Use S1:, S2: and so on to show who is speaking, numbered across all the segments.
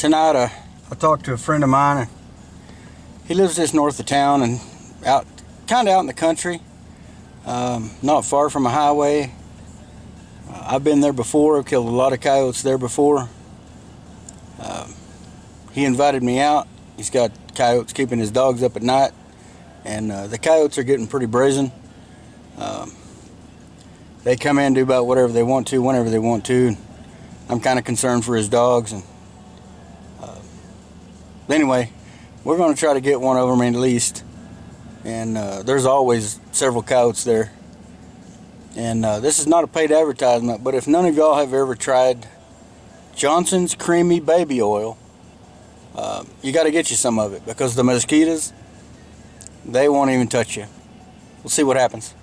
S1: Tonight I talked to a friend of mine, and he lives just north of town and kind of out in the country, not far from a highway. I've been there before. I've killed a lot of coyotes there before. He invited me out. He's got coyotes keeping his dogs up at night, and the coyotes are getting pretty brazen. They come in and do about whatever they want to, whenever they want to. I'm kind of concerned for his dogs, and anyway, we're going to try to get one of them at least. And there's always several coyotes there. And this is not a paid advertisement, but if none of y'all have ever tried Johnson's Creamy Baby Oil, you got to get you some of it, because the mosquitoes, they won't even touch you. We'll see what happens.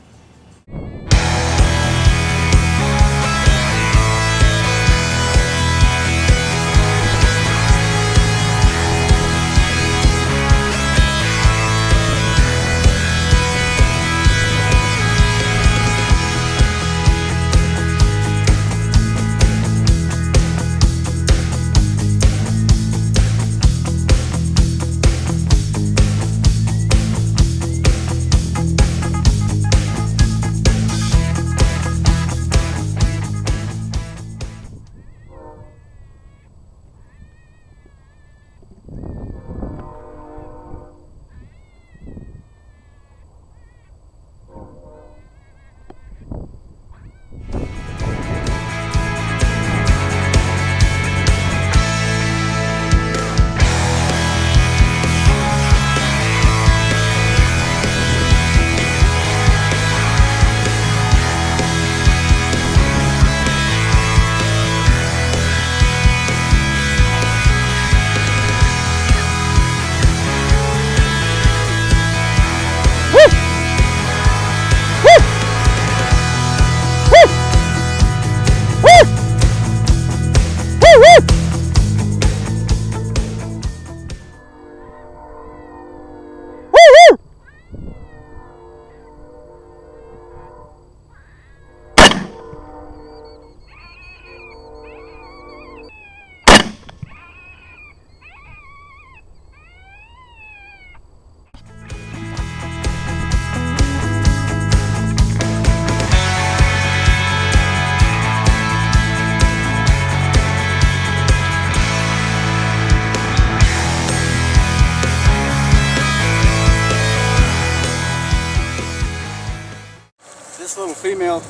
S1: This little female,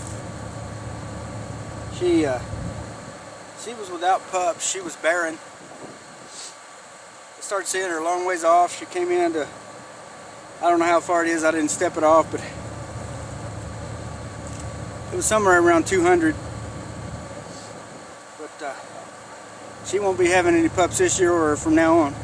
S1: she was without pups. She was barren. I started seeing her a long ways off. She came in to, I don't know how far it is, I didn't step it off, but it was somewhere around 200. But she won't be having any pups this year or from now on.